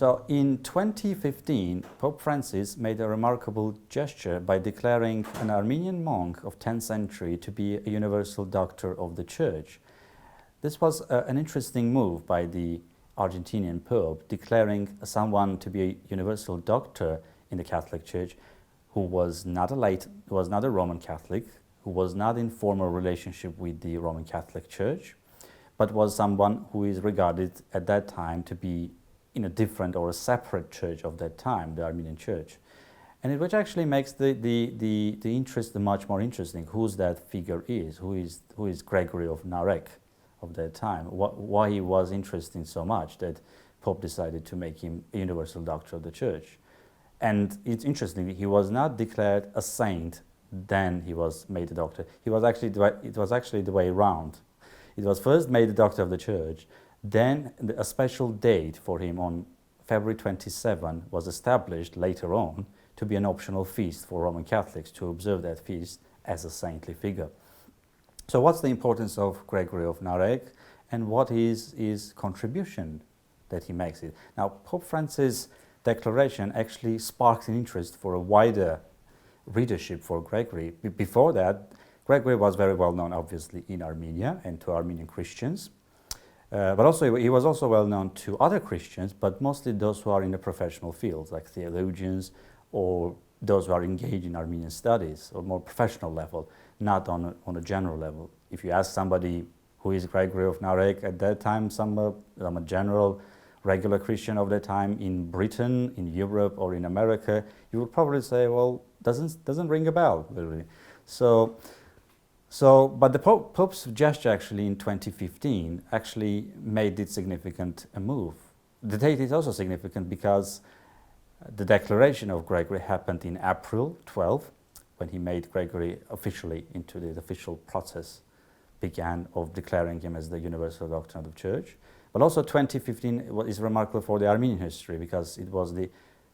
So in 2015, Pope Francis made a remarkable gesture by declaring an Armenian monk of 10th century to be a universal doctor of the Church. This was an interesting move by the Argentinian Pope, declaring someone to be a universal doctor in the Catholic Church who was not a Roman Catholic, who was not in formal relationship with the Roman Catholic Church, but was someone who is regarded at that time to be in a different or a separate church of that time, the Armenian Church. And which actually makes the interest much more interesting, who's that figure is, who is Gregory of NAREK of that time, why he was interesting so much that Pope decided to make him a universal doctor of the Church. And it's interesting, he was not declared a saint, then he was made a doctor. It was actually the way around. It was first made a doctor of the Church, then a special date for him on February 27 was established later on to be an optional feast for Roman Catholics to observe that feast as a saintly figure. So what's the importance of Gregory of NAREK and what is his contribution that he makes it? Now, Pope Francis' declaration actually sparked an interest for a wider readership for Gregory. Before that, Gregory was very well known, obviously, in Armenia and to Armenian Christians. But also, he was also well known to other Christians, but mostly those who are in the professional fields, like theologians or those who are engaged in Armenian studies, or more professional level, not on a general level. If you ask somebody who is Gregory of NAREK at that time, some a general, regular Christian of that time in Britain, in Europe, or in America, you would probably say, well, doesn't ring a bell, really. But the Pope's gesture actually in 2015 actually made it significant a move. The date is also significant because the declaration of Gregory happened in April 12, when he made Gregory officially into the official process began of declaring him as the universal doctor of the Church. But also 2015 is remarkable for the Armenian history because it was the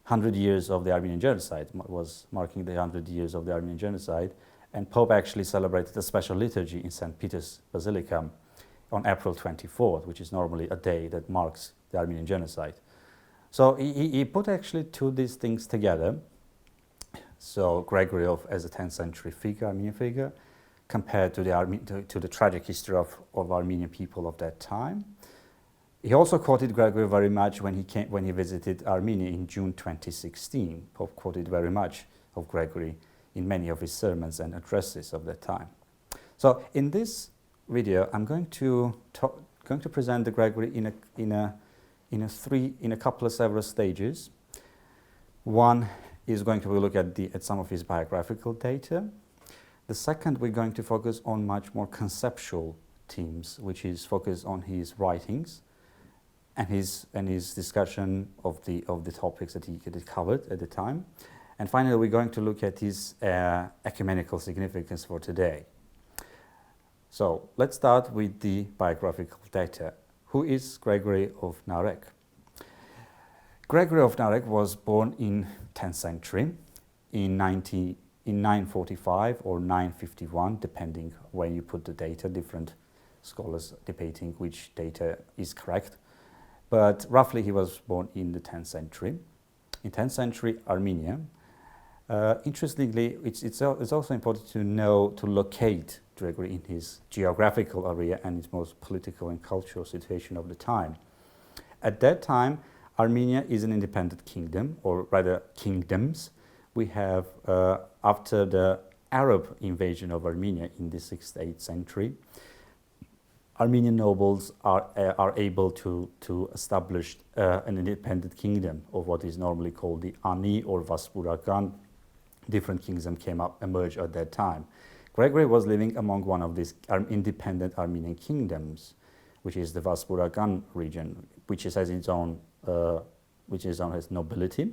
100 years of the Armenian genocide, was marking the 100 years of the Armenian genocide. And Pope actually celebrated a special liturgy in St. Peter's Basilica on April 24th, which is normally a day that marks the Armenian genocide. So he put actually two these things together. So Gregory as a 10th century figure, Armenian figure, compared to the tragic history of Armenian people of that time. He also quoted Gregory very much when he visited Armenia in June 2016. Pope quoted very much of Gregory in many of his sermons and addresses of that time. So in this video, I'm going to present the Gregory in a couple of several stages. One is going to look at some of his biographical data. The second, we're going to focus on much more conceptual themes, which is focused on his writings and his discussion of the topics that he covered at the time. And finally, we're going to look at his ecumenical significance for today. So let's start with the biographical data. Who is Gregory of NAREK? Gregory of NAREK was born in 10th century in 945 or 951, depending when you put the data. Different scholars debating which data is correct. But roughly, he was born in the 10th century. In 10th century Armenia. Interestingly, it's also important to locate Gregory in his geographical area and its most political and cultural situation of the time. At that time, Armenia is an independent kingdom, or rather kingdoms. We have, after the Arab invasion of Armenia in the 6th, 8th century, Armenian nobles are able to establish an independent kingdom of what is normally called the Ani or Vaspurakan. Different kingdoms emerged at that time. Gregory was living among one of these independent Armenian kingdoms, which is the Vaspurakan region, which has its own has nobility.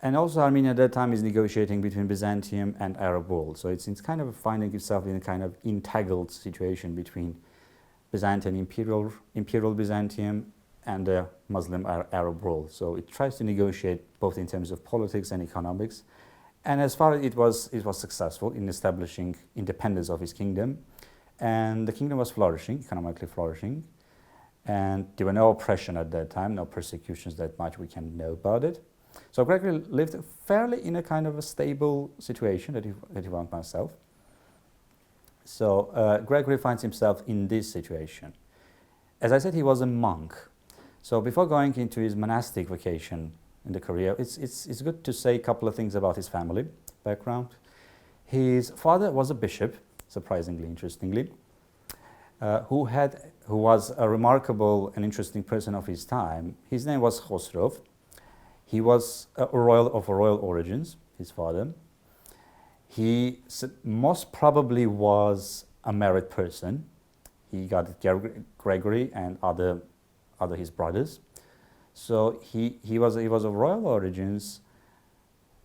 And also Armenia at that time is negotiating between Byzantium and Arab world. So it's kind of finding itself in a kind of entangled situation between Byzantine imperial Byzantium and the Muslim Arab world. So it tries to negotiate both in terms of politics and economics. And as far as it was successful in establishing independence of his kingdom. And the kingdom was flourishing, economically flourishing. and there were no oppression at that time, no persecutions that much we can know about it. So Gregory lived fairly in a kind of a stable situation that he found himself. So Gregory finds himself in this situation. As I said, he was a monk. So before going into his monastic vocation in the career, it's good to say a couple of things about his family background. His father was a bishop, surprisingly, interestingly, who was a remarkable and interesting person of his time. His name was Khosrov. He was of royal origins, his father. He most probably was a married person. He got Gregory and other his brothers. So he was of royal origins,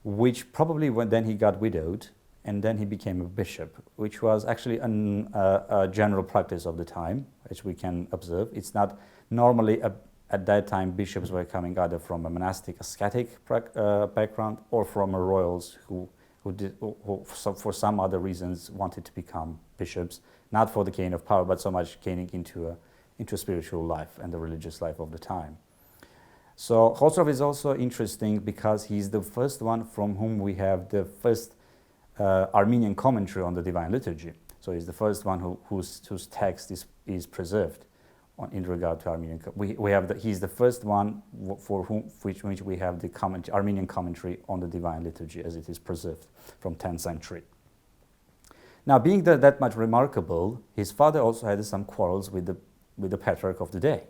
which probably then he got widowed, and then he became a bishop, which was actually a general practice of the time, as we can observe. It's not normally at that time bishops were coming either from a monastic ascetic background or from a royals who for some other reasons wanted to become bishops, not for the gain of power, but so much gaining into a spiritual life and the religious life of the time. So Khosrov is also interesting because he's the first one from whom we have the first Armenian commentary on the Divine Liturgy. So he's the first one whose text is preserved in regard to Armenian. He's the first one for which we have the Armenian commentary on the Divine Liturgy as it is preserved from 10th century. Now, being that much remarkable, his father also had some quarrels with the Patriarch of the day.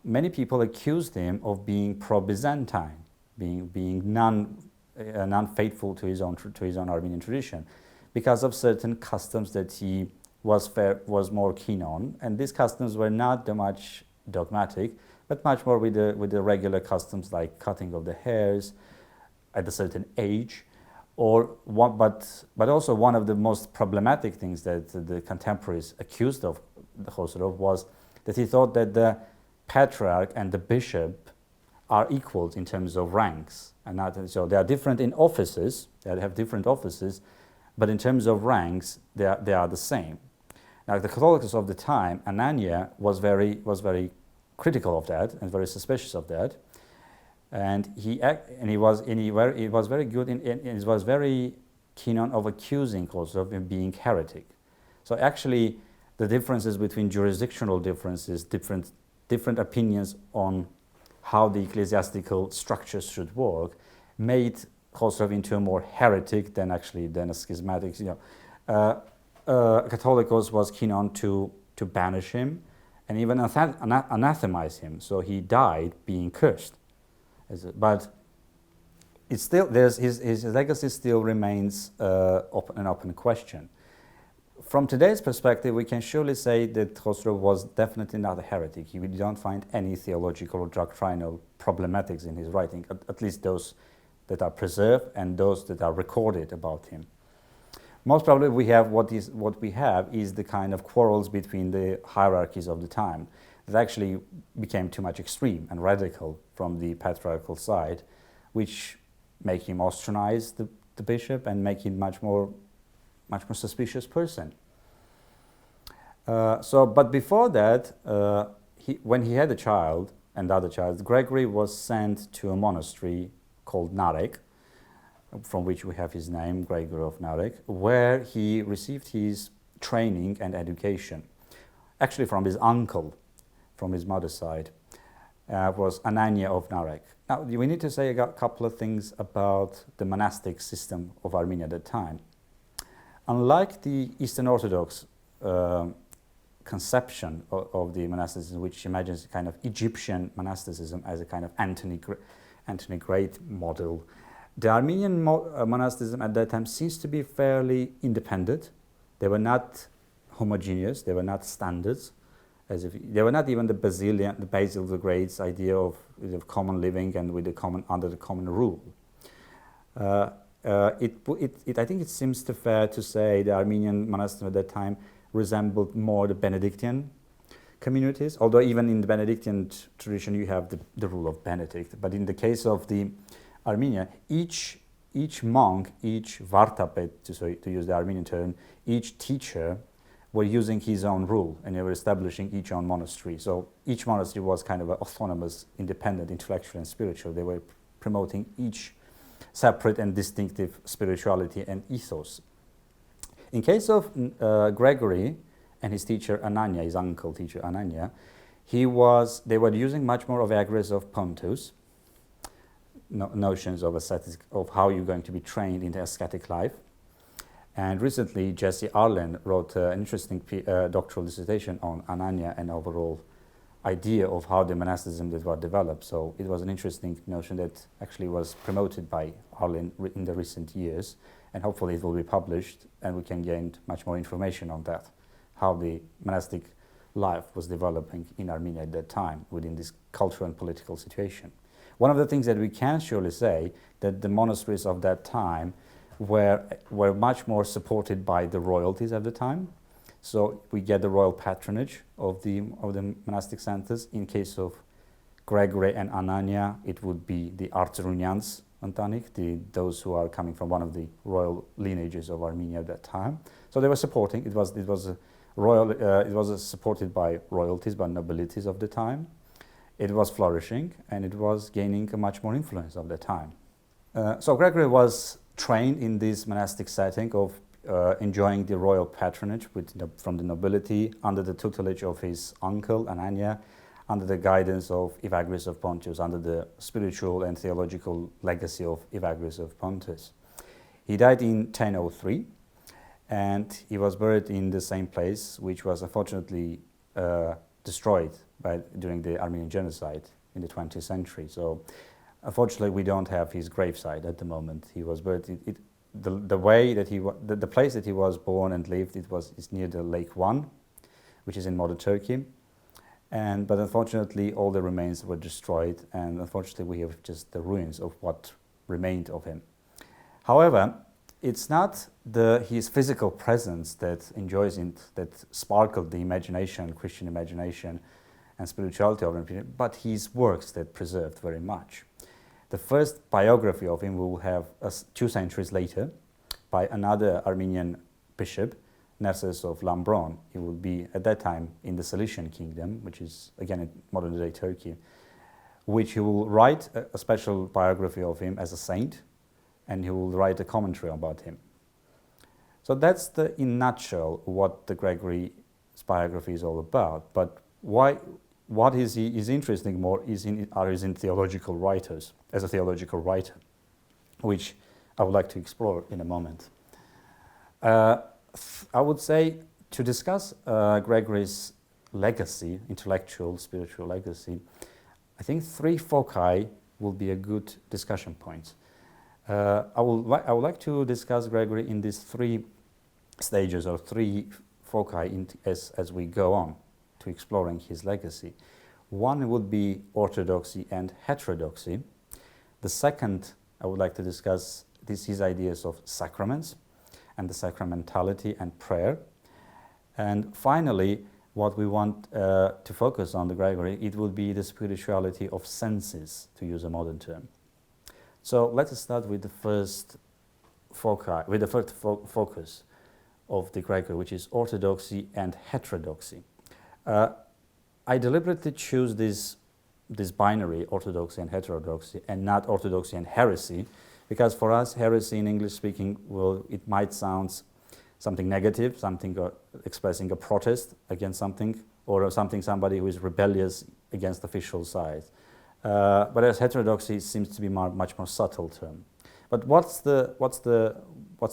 Many people accused him of being pro-Byzantine, being non-faithful to his own Armenian tradition, because of certain customs that he was more keen on, and these customs were not that much dogmatic, but much more with the regular customs like cutting of the hairs at a certain age, but also one of the most problematic things that the contemporaries accused of the Khosrov was that he thought that the patriarch and the bishop are equals in terms of ranks, and so they are different in offices. They have different offices, but in terms of ranks, they are the same. Now, the Catholics of the time, Anania was very critical of that and very suspicious of that, and he was very good and he was very keen on accusing Khosrov of being heretic. So actually, the differences between jurisdictional differences, different opinions on how the ecclesiastical structures should work, made Khosrov into a more heretic than a schismatic. Catholicos was keen on to banish him and even anathemize him. So he died being cursed. But it's still his legacy still remains an open question. From today's perspective, we can surely say that Khosrov was definitely not a heretic. We don't find any theological or doctrinal problematics in his writing, at least those that are preserved and those that are recorded about him. Most probably what we have is the kind of quarrels between the hierarchies of the time that actually became too much extreme and radical from the patriarchal side, which make him ostracize the bishop and make him much more suspicious person. But before that, when he had a child and other child, Gregory was sent to a monastery called NAREK, from which we have his name, Gregory of NAREK, where he received his training and education, actually from his uncle, from his mother's side, was Anania of NAREK. Now, we need to say a couple of things about the monastic system of Armenia at that time. Unlike the Eastern Orthodox conception of the monasticism, which imagines a kind of Egyptian monasticism as a kind of Antony Great model, the Armenian monasticism at that time seems to be fairly independent. They were not homogeneous, they were not standards, they were not even the Basil the Great's idea of common living and under the common rule. I think it seems fair to say the Armenian monasticism at that time resembled more the Benedictine communities, although even in the Benedictine tradition you have the rule of Benedict. But in the case of the Armenia, each monk, each vartapet, to use the Armenian term, each teacher were using his own rule, and they were establishing each own monastery. So each monastery was kind of an autonomous, independent, intellectual and spiritual. They were promoting each separate and distinctive spirituality and ethos. In case of Gregory and his teacher Anania, his uncle teacher Anania, they were using much more of Agris of Pontus, notions of ascetic, of how you're going to be trained in the ascetic life. And recently, Jesse Arlen wrote an interesting doctoral dissertation on Anania and overall idea of how the monasticism that was developed. So it was an interesting notion that actually was promoted by Arlen in the recent years, and hopefully it will be published and we can gain much more information on that, how the monastic life was developing in Armenia at that time within this cultural and political situation. One of the things that we can surely say that the monasteries of that time were much more supported by the royalties at the time. So we get the royal patronage of the monastic centers. In case of Gregory and Anania, it would be the Artsrunians Antanik, those who are coming from one of the royal lineages of Armenia at that time. So they were supporting. It was supported by royalties, by nobilities of the time. It was flourishing, and it was gaining a much more influence of the time. So Gregory was trained in this monastic setting of enjoying the royal patronage from the nobility, under the tutelage of his uncle Anania, under the guidance of Evagrius of Pontus, under the spiritual and theological legacy of Evagrius of Pontus. He died in 1003, and he was buried in the same place, which was unfortunately destroyed during the Armenian genocide in the 20th century. So unfortunately, we don't have his gravesite at the moment. He was buried. The place that he was born and lived, is near the Lake One, which is in modern Turkey. But unfortunately, all the remains were destroyed, and unfortunately, we have just the ruins of what remained of him. However, it's not his physical presence that sparkled the imagination, Christian imagination, and spirituality of him, but his works that preserved very much. The first biography of him we will have 2 centuries later by another Armenian bishop, Narses of Lambron. He will be at that time in the Cilician kingdom, which is again in modern day Turkey, which he will write a special biography of him as a saint, and he will write a commentary about him. So that's in a nutshell what the Gregory's biography is all about. But what is interesting more is in theological writers, as a theological writer, which I would like to explore in a moment. I would say to discuss Gregory's legacy, intellectual, spiritual legacy, I think 3 foci will be a good discussion point. I would like to discuss Gregory in these 3 stages or 3 foci as we go on to exploring his legacy. One would be orthodoxy and heterodoxy. The second, I would like to discuss his ideas of sacraments and the sacramentality and prayer. And finally, what we want to focus on the Gregory, it would be the spirituality of senses, to use a modern term. So let us start with the first focus of the Gregory, which is orthodoxy and heterodoxy. I deliberately choose this binary, orthodoxy and heterodoxy, and not orthodoxy and heresy, because for us, heresy in English speaking, it might sound something negative, something expressing a protest against something, or somebody who is rebellious against official side. But as heterodoxy seems to be much more subtle term. But what's the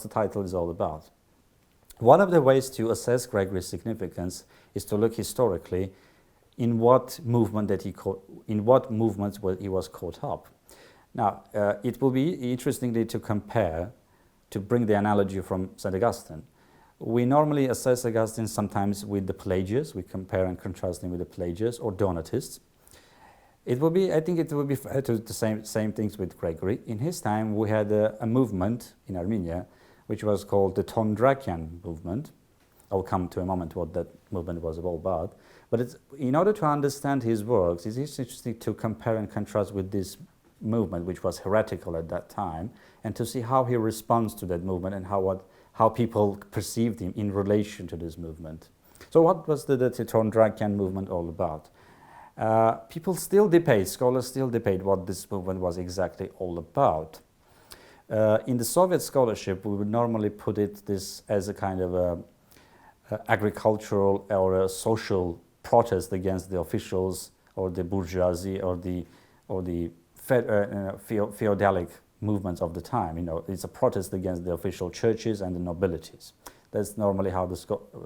title is all about? One of the ways to assess Gregory's significance is to look historically in what movements he was caught up. Now, it will be interestingly to compare, to bring the analogy from St. Augustine. We normally assess Augustine sometimes with the Pelagians. We compare and contrast him with the Pelagians or Donatists. I think it will be fair to the same things with Gregory. In his time, we had a movement in Armenia, which was called the Tondrakian movement. I will come to a moment what that movement was all about. But in order to understand his works, it's interesting to compare and contrast with this movement, which was heretical at that time, and to see how he responds to that movement and how how people perceived him in relation to this movement. So what was the Tondrakian movement all about? People still debate, scholars still debate what this movement was exactly all about. In the Soviet scholarship, we would normally put this as a kind of a agricultural or a social protest against the officials or the bourgeoisie or the feudalic movements of the time. It's a protest against the official churches and the nobilities. That's normally how the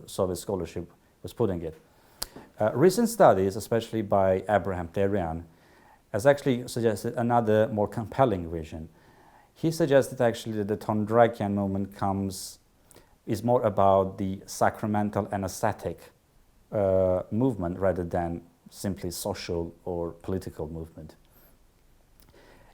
Soviet scholarship was putting it. Recent studies, especially by Abraham Terian, has actually suggested another more compelling vision. He suggested actually that the Tondrakian movement is more about the sacramental and ascetic movement rather than simply social or political movement.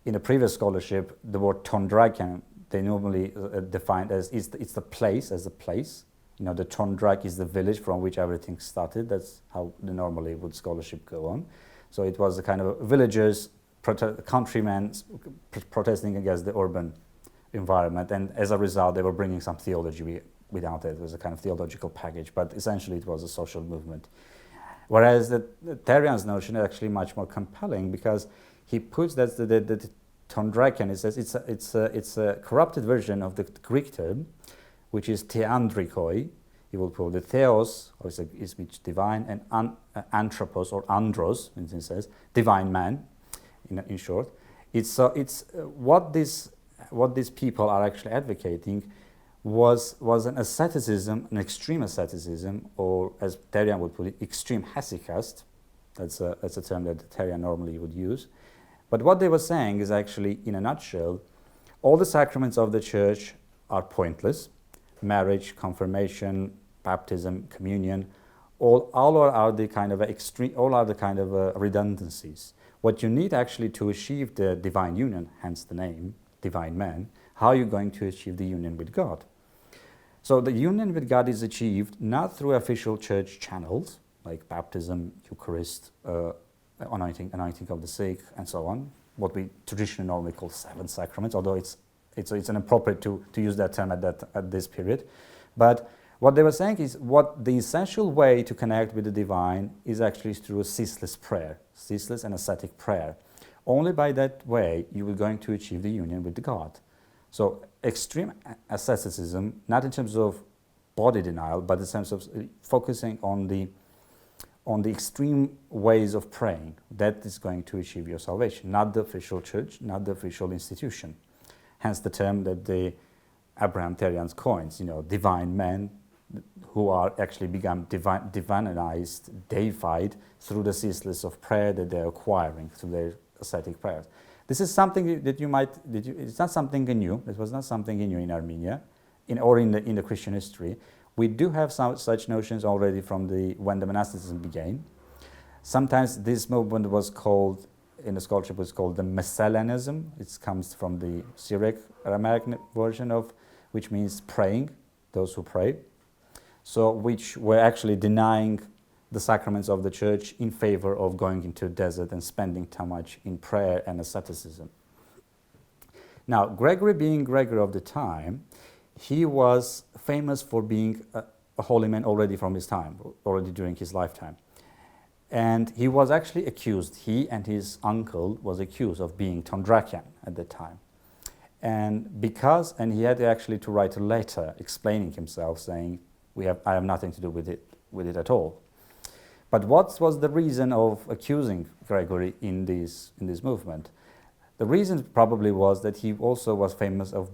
In the previous scholarship, the word Tondrakian, they normally defined as it's the place, as a place. The Tondrak is the village from which everything started. That's how the normally would scholarship go on. So it was a kind of villagers, countrymen protesting against the urban environment, and as a result, they were bringing some theology without it. It was a kind of theological package, but essentially it was a social movement. Whereas the Terian's notion is actually much more compelling, because he puts that the Tondrakian, he says it's a corrupted version of the Greek term, which is theandrikoi. He will call the theos, or is which divine, and anthropos or andros, as he says, divine man. In short, it's what these people are actually advocating was an asceticism, an extreme asceticism, or as Terian would put it, extreme hesychast. That's a term that Terian normally would use. But what they were saying is actually, in a nutshell, all the sacraments of the church are pointless. Marriage, confirmation, baptism, communion, all are the kind of extreme, all are the kind of redundancies. What you need actually to achieve the divine union, hence the name, divine man, how are you going to achieve the union with God? So the union with God is achieved not through official church channels, like baptism, Eucharist, anointing of the sick, and so on, what we traditionally normally call seven sacraments, although it's inappropriate to use that term at this period. But what they were saying is what the essential way to connect with the divine is actually through a ceaseless prayer, ceaseless and ascetic prayer. Only by that way you are going to achieve the union with God. So extreme asceticism, not in terms of body denial, but in terms of focusing on the extreme ways of praying, that is going to achieve your salvation, not the official church, not the official institution. Hence the term that the Abraham Terian coins, divine men who are actually become divinized, deified through the ceaseless of prayer that they're acquiring through their ascetic prayers. This is something that it's not something new. It was not something new in Armenia, or in the Christian history. We do have some such notions already from when the monasticism began. Sometimes this movement was called, in the scholarship, was called the Messalanism. It comes from the Syriac Aramaic version of, which means praying, those who pray. So which were actually denying the sacraments of the church in favor of going into a desert and spending too much in prayer and asceticism. Now, Gregory, being Gregory of the time, he was famous for being a holy man already from his time, already during his lifetime. And he was actually accused, he and his uncle was accused of being Tondrakian at the time. And he had actually to write a letter explaining himself, saying, I have nothing to do with it at all. But what was the reason of accusing Gregory in this movement? The reason probably was that he also was famous of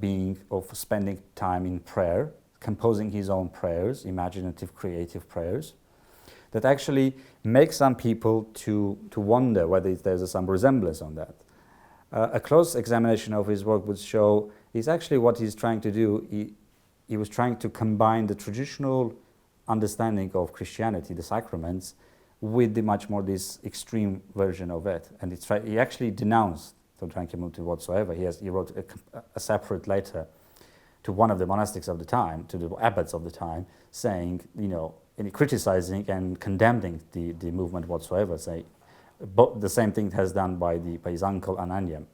spending time in prayer, composing his own prayers, imaginative, creative prayers, that actually make some people to wonder whether there's some resemblance on that. A close examination of his work would show is actually what he's trying to do. He was trying to combine the traditional understanding of Christianity, the sacraments, with the much more this extreme version of it. And he actually denounced Tondrakian whatsoever. He wrote a separate letter to one of the monastics of the time, to the abbots of the time, saying, and criticizing and condemning the movement whatsoever, the same thing has done by his uncle Ananiam.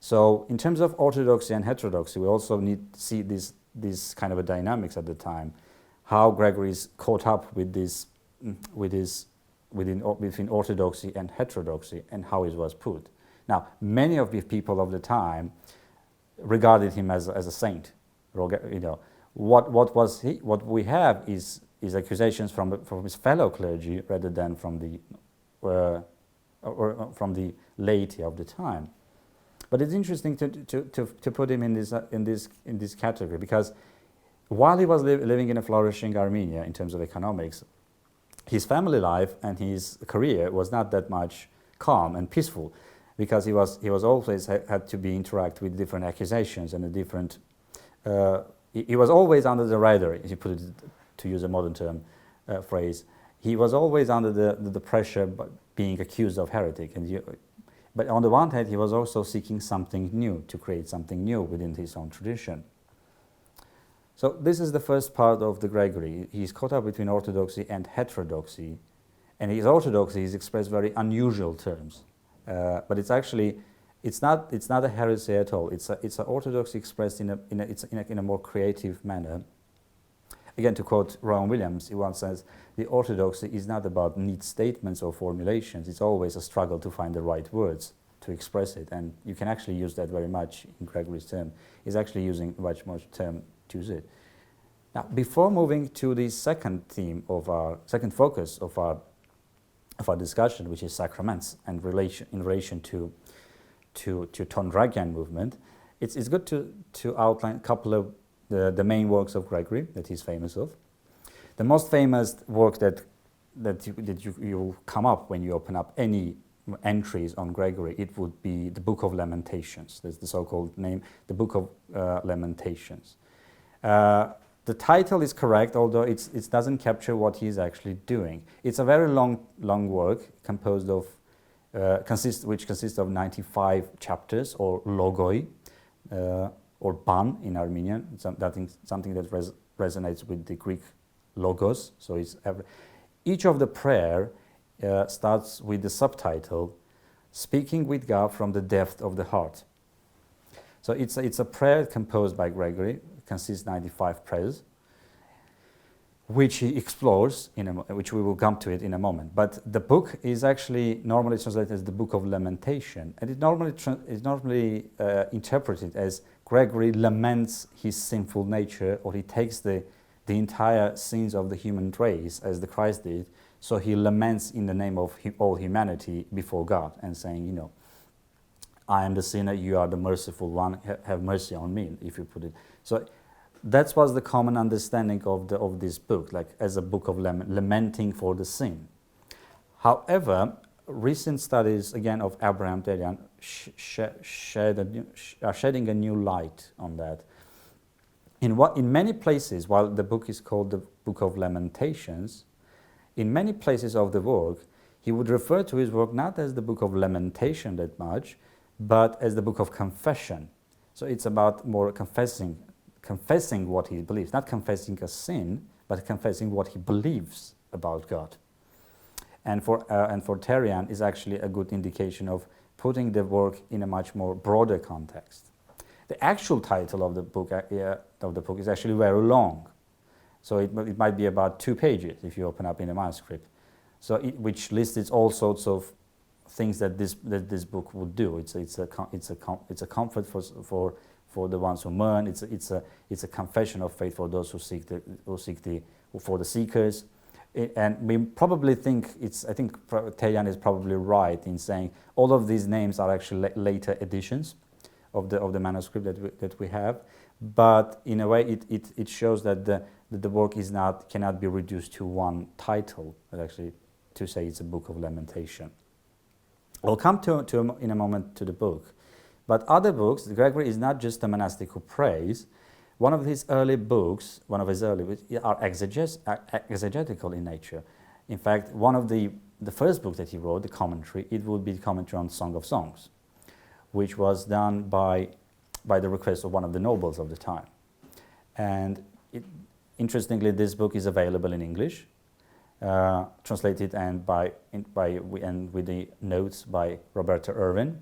So in terms of orthodoxy and heterodoxy, we also need to see this this kind of a dynamics at the time, how Gregory is caught up with this, between orthodoxy and heterodoxy, and how it was put. Now, many of the people of the time regarded him as a saint. You know, what was he? What we have is accusations from his fellow clergy rather than from the or from the laity of the time. But it's interesting to put him in this category, because while he was living in a flourishing Armenia in terms of economics, his family life and his career was not that much calm and peaceful, because he was always had to be interact with different accusations and a different. He was always under the radar, if you put it, to use a modern term phrase. He was always under the pressure, but being accused of heretic. But on the one hand, he was also seeking something new, to create something new within his own tradition. So this is the first part of the Gregory. He's caught up between orthodoxy and heterodoxy, and his orthodoxy is expressed very unusual terms. But it's actually, it's not a heresy at all. It's an orthodoxy expressed in a more creative manner. Again, to quote Rowan Williams, he once says, "The orthodoxy is not about neat statements or formulations. It's always a struggle to find the right words to express it." And you can actually use that very much in Gregory's term. He's actually using much more term to use it. Now, before moving to the second theme of our second focus of our discussion, which is sacraments and in relation to Tondragyan movement, it's good to outline a couple of the main works of Gregory that he's famous of. The most famous work that you will come up when you open up any entries on Gregory, it would be the Book of Lamentations. That's the so-called name, the Book of Lamentations. The title is correct, although it doesn't capture what he's actually doing. It's a very long work composed of which consists of 95 chapters, or logoi, or ban in Armenian, something that resonates with the Greek logos. So each of the prayer starts with the subtitle, "Speaking with God from the depth of the heart." So it's a prayer composed by Gregory. It consists of 95 prayers, which he explores, which we will come to it in a moment. But the book is actually normally translated as the Book of Lamentation, and it normally is interpreted as Gregory laments his sinful nature, or he takes the entire sins of the human race, as the Christ did. So he laments in the name of all humanity before God, and saying, you know, "I am the sinner, you are the merciful one, have mercy on me," if you put it. So that was the common understanding of this book, like as a book of lamenting for the sin. However, recent studies again of Abraham Terian are shedding a new light on that. In many places, while the book is called the Book of Lamentations, in many places of the work, he would refer to his work not as the Book of Lamentation that much, but as the Book of Confession. So it's about more confessing what he believes, not confessing a sin, but confessing what he believes about God. And for Terian is actually a good indication of putting the work in a much more broader context. The actual title of the book is actually very long, so it might be about 2 pages if you open up in a manuscript. So which lists all sorts of things that this book would do. It's a comfort for the ones who mourn. It's a confession of faith for those who seek for the seekers. And we probably think I think Terian is probably right in saying all of these names are actually later editions of the manuscript that we have, but in a way it shows that the work cannot be reduced to one title, but actually to say it's a Book of Lamentation. We'll come in a moment to the book, but other books. Gregory is not just a monastic who prays. One of his early books are exegetical in nature. In fact, one of the first book that he wrote, the commentary, it would be the commentary on Song of Songs, which was done by the request of one of the nobles of the time. And interestingly, this book is available in English, translated and with the notes by Roberta Irwin,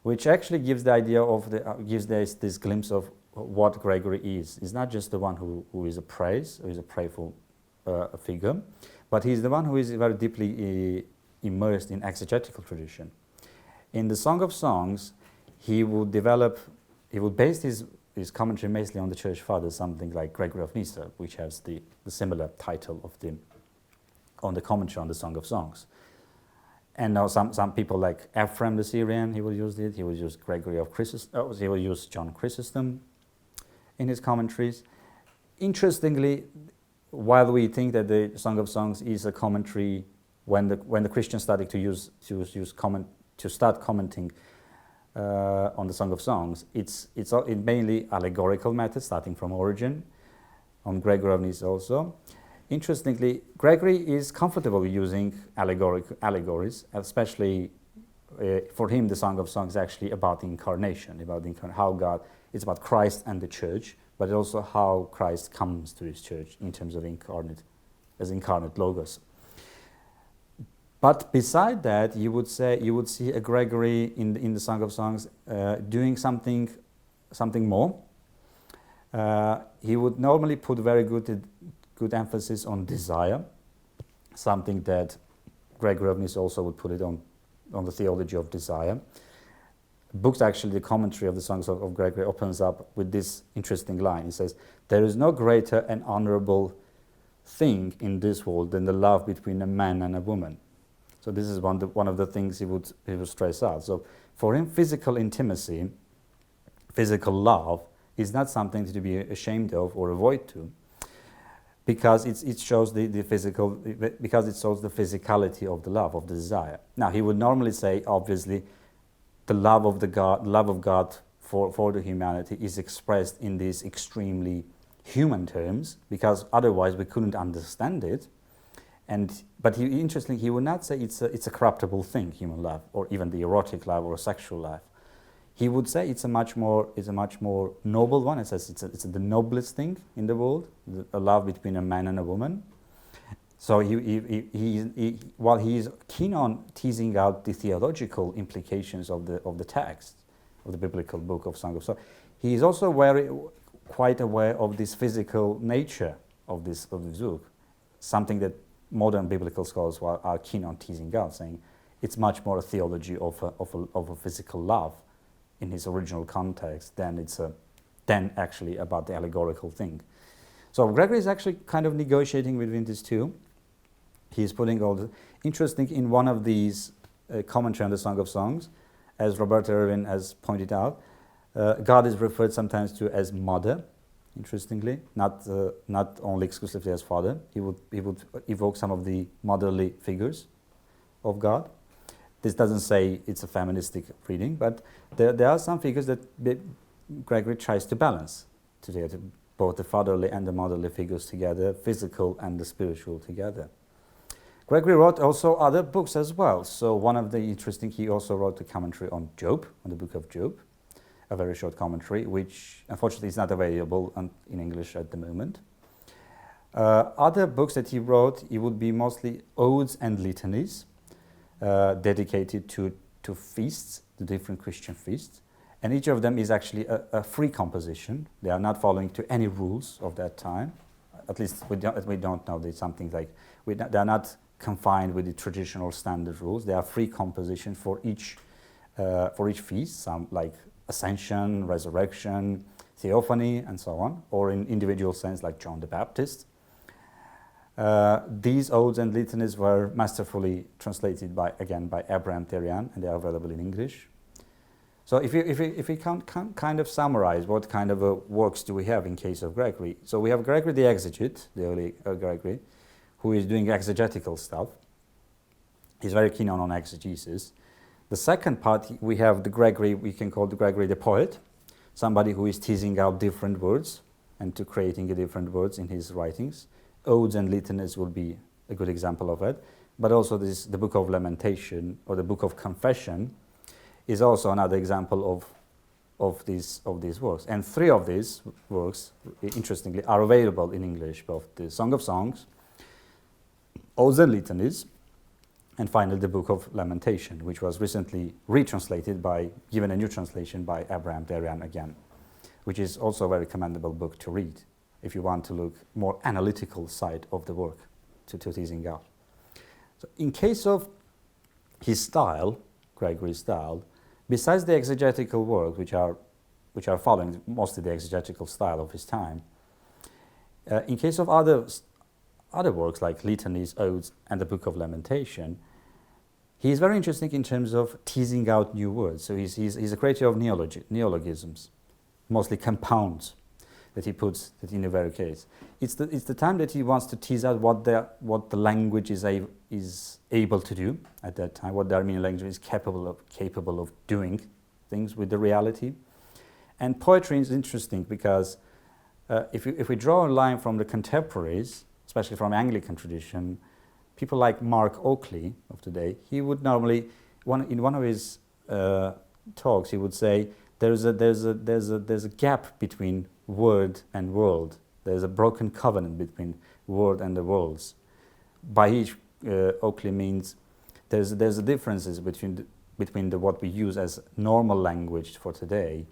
which actually gives the idea of gives this glimpse of what Gregory is. He's not just the one who is a praise, who is a prayerful figure, but he's the one who is very deeply immersed in exegetical tradition. In the Song of Songs, he would base his commentary mostly on the Church Fathers, something like Gregory of Nyssa, which has the similar title on the commentary on the Song of Songs. And now some people like Ephraim the Syrian, he will use it. He will use Gregory of Chrysostom. He will use John Chrysostom in his commentaries. Interestingly, while we think that the Song of Songs is a commentary, when the Christians started to start commenting on the Song of Songs, it's mainly allegorical method, starting from Origen, on Gregory of Nyssa also. Interestingly, Gregory is comfortable using allegories, especially for him the Song of Songs is actually about the incarnation, how God, it's about Christ and the church, but also how Christ comes to his church in terms of incarnate Logos. But beside that, you would see a Gregory in the Song of Songs doing something more. He would normally put very good emphasis on desire, something that Gregory of Nyssa also would put it on the theology of desire. Books, actually, the commentary of the Songs of Gregory opens up with this interesting line. He says, "There is no greater and honorable thing in this world than the love between a man and a woman." So this is one of the things he would stress out. So for him, physical intimacy, physical love, is not something to be ashamed of or avoid to, because it shows the physicality of the love, of the desire. Now, he would normally say, obviously, the love of God for the humanity is expressed in these extremely human terms, because otherwise we couldn't understand it. But interestingly, he would not say it's a corruptible thing, human love, or even the erotic love or sexual love. He would say it's a much more noble one. It says it's the noblest thing in the world, a love between a man and a woman. So while he is keen on teasing out the theological implications of the text of the biblical book of Song of Songs, he is also quite aware of this physical nature of this book, something that modern biblical scholars are keen on teasing out, saying it's much more a theology of a physical love in his original context than actually about the allegorical thing. So Gregory is actually kind of negotiating between these two. He's putting all the interesting in one of these commentary on the Song of Songs, as Roberta Irwin has pointed out. God is referred sometimes to as mother. Interestingly, not only exclusively as father. He would evoke some of the motherly figures of God. This doesn't say it's a feministic reading, but there are some figures that Gregory tries to balance together, both the fatherly and the motherly figures together, physical and the spiritual together. Gregory wrote also other books as well. So one of the interesting, he also wrote a commentary on Job, on the book of Job, a very short commentary, which unfortunately is not available in English at the moment. Other books that he wrote, it would be mostly odes and litanies, dedicated to feasts, the different Christian feasts. And each of them is actually a free composition. They are not following to any rules of that time. At least we don't know. There's something like, they are not confined with the traditional standard rules. They are free composition for each feast, some like Ascension, Resurrection, Theophany, and so on, or in individual sense like John the Baptist. These odes and litanies were masterfully translated by Abraham Therian, and they are available in English. So if we can kind of summarize what kind of works do we have in case of Gregory. So we have Gregory the Exegete, the early Gregory, who is doing exegetical stuff. He's very keen on exegesis. The second part, we have the Gregory, we can call the Gregory the poet, somebody who is teasing out different words and to creating different words in his writings. Odes and litanies will be a good example of it, but also the Book of Lamentation or the Book of Confession is also another example of these works. And three of these works, interestingly, are available in English, both the Song of Songs, Odes and Litanies, and finally the Book of Lamentation, which was recently given a new translation by Abraham Therian again, which is also a very commendable book to read if you want to look more analytical side of the work to teasing out. So in case of his style, Gregory's style, besides the exegetical work, which are following mostly the exegetical style of his time, in case of other works like Litanies, Odes, and the Book of Lamentation, he is very interesting in terms of teasing out new words. So he's a creator of neologisms, mostly compounds that he puts that in the very case. It's the time that he wants to tease out what the language is able to do at that time, what the Armenian language is capable of doing things with the reality. And poetry is interesting because if we draw a line from the contemporaries, especially from Anglican tradition, people like Mark Oakley of today, he would normally, in one of his talks, he would say there's a gap between word and world. There's a broken covenant between word and the worlds. By which Oakley means there's a differences between what we use as normal language for today,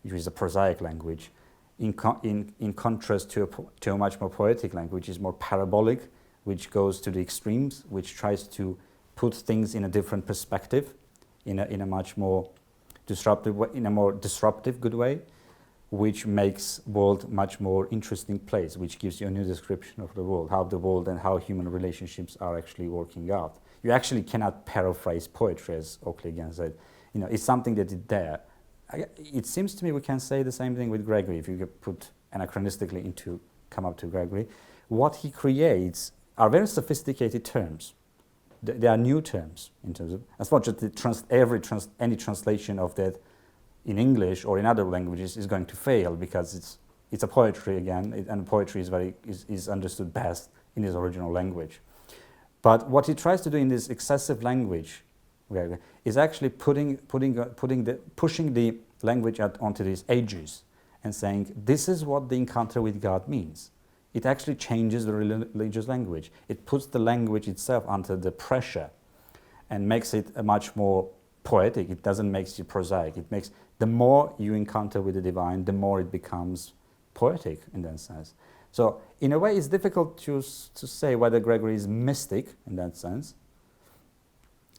which is a prosaic language, in contrast to a much more poetic language, which is more parabolic, which goes to the extremes, which tries to put things in a different perspective, in a much more disruptive way, in a more disruptive good way, which makes world much more interesting place, which gives you a new description of the world, how the world and how human relationships are actually working out. You actually cannot paraphrase poetry, as Oakley again said. It's something that is there. It seems to me we can say the same thing with Gregory, if you could put anachronistically come up to Gregory. What he creates are very sophisticated terms. They are new terms in terms of, as much as any translation of that in English or in other languages is going to fail because it's a poetry again, and poetry is understood best in its original language. But what he tries to do in this excessive language is actually pushing the language onto these ages and saying this is what the encounter with God means. It actually changes the religious language. It puts the language itself under the pressure and makes it a much more poetic. It doesn't make it prosaic. It makes, the more you encounter with the divine, the more it becomes poetic in that sense. So in a way, it's difficult to say whether Gregory is mystic in that sense.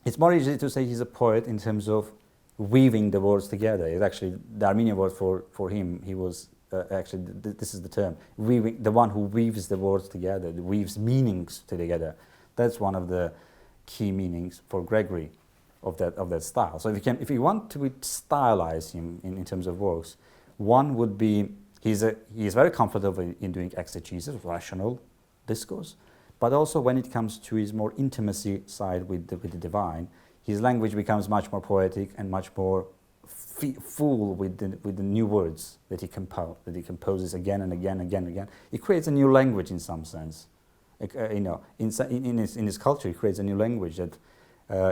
It's more easy to say he's a poet in terms of weaving the words together. It's actually the Armenian word for him. He was actually, this is the term, weaving, the one who weaves the words together, weaves meanings together. That's one of the key meanings for Gregory of that style. So if you want to stylize him in terms of works, one would be he is very comfortable in doing exegesis, rational discourse, but also when it comes to his more intimacy side with the divine, his language becomes much more poetic and much more full with the new words that he composes again and again and again. It creates a new language in some sense. In his culture, it creates a new language that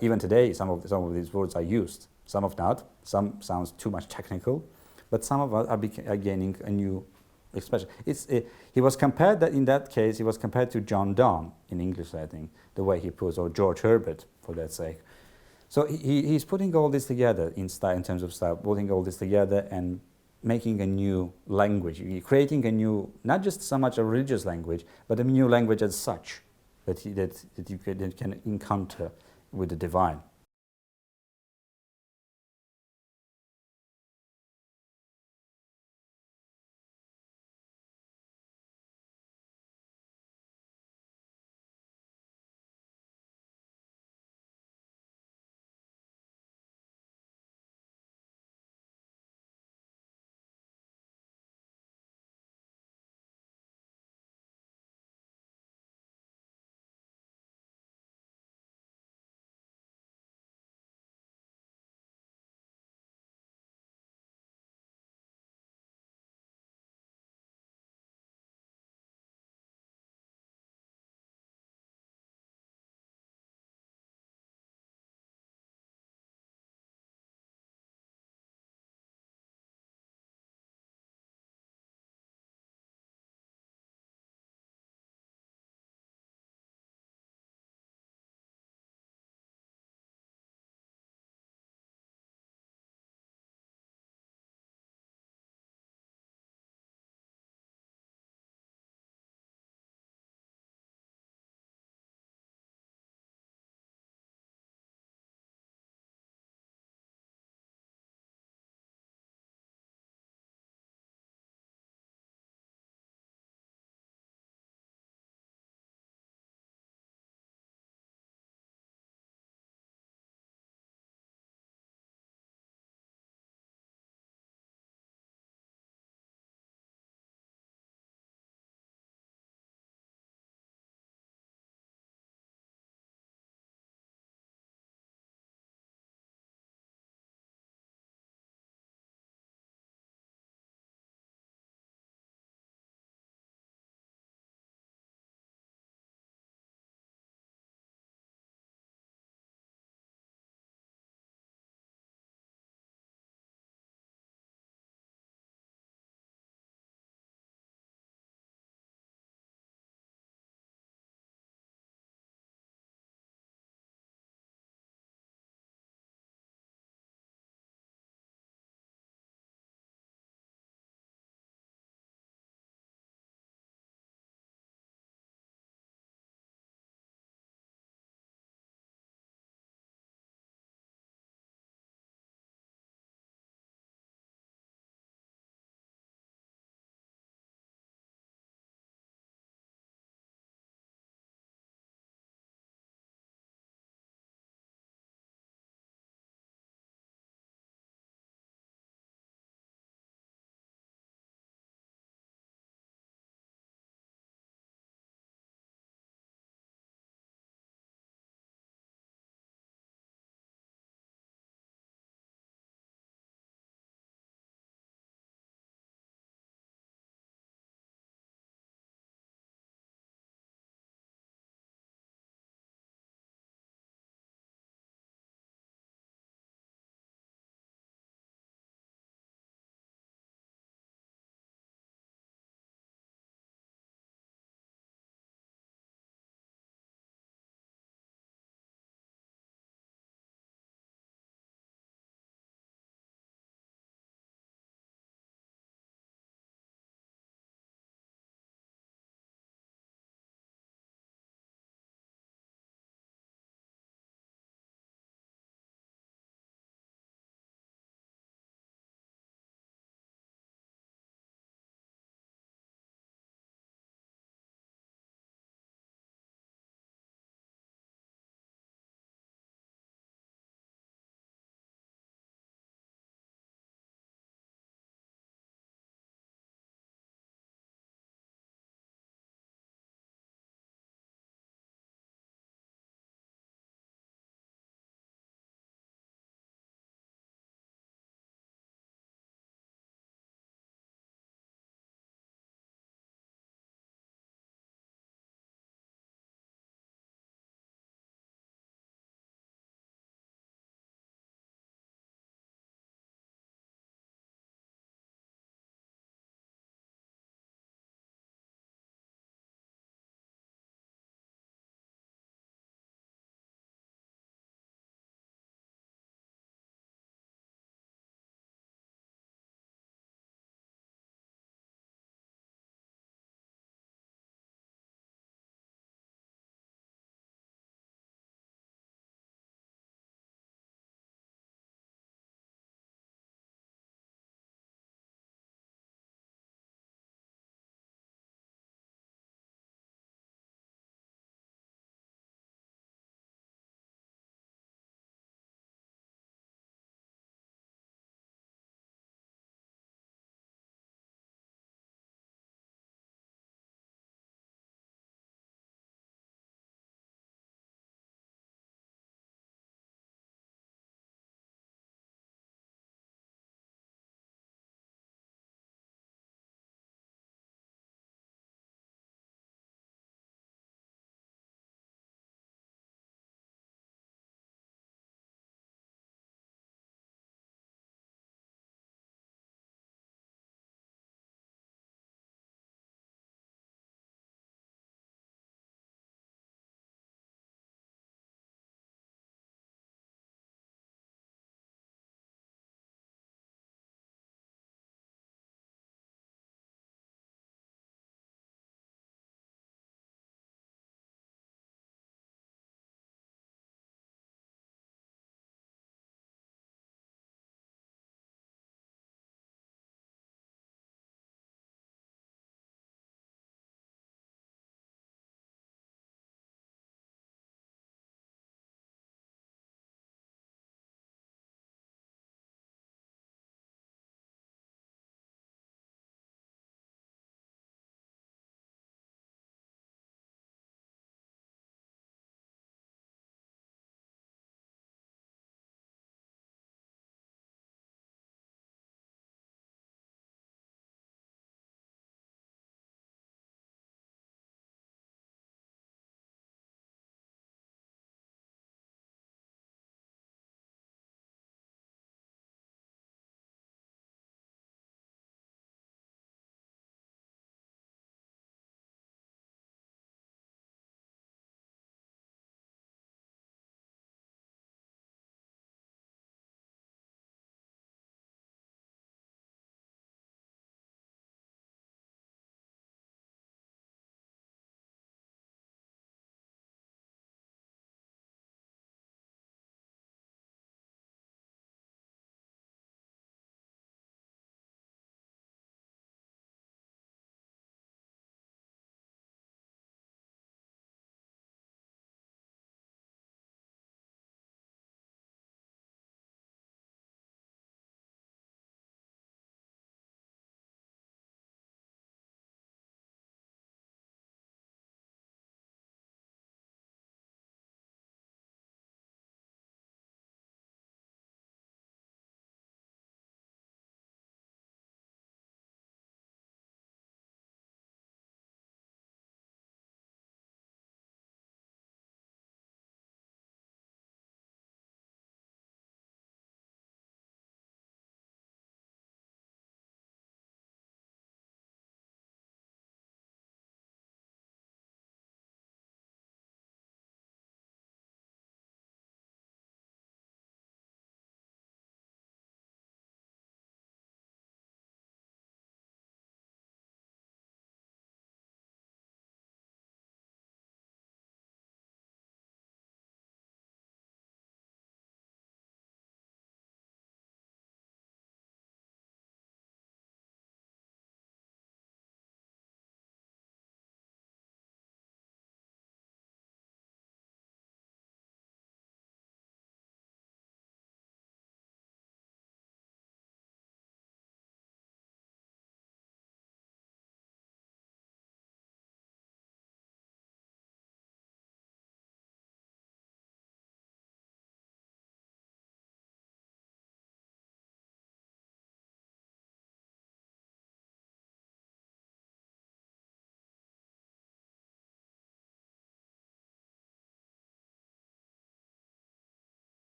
even today some of these words are used. Some of not. Some sounds too much technical, but some of us are gaining a new expression. He was compared in that case. He was compared to John Donne in English, I think, the way he puts, or George Herbert for that sake. So he's putting all this together in terms of style, putting all this together and making a new language, creating a new, not just so much a religious language, but a new language as such that you can encounter with the divine.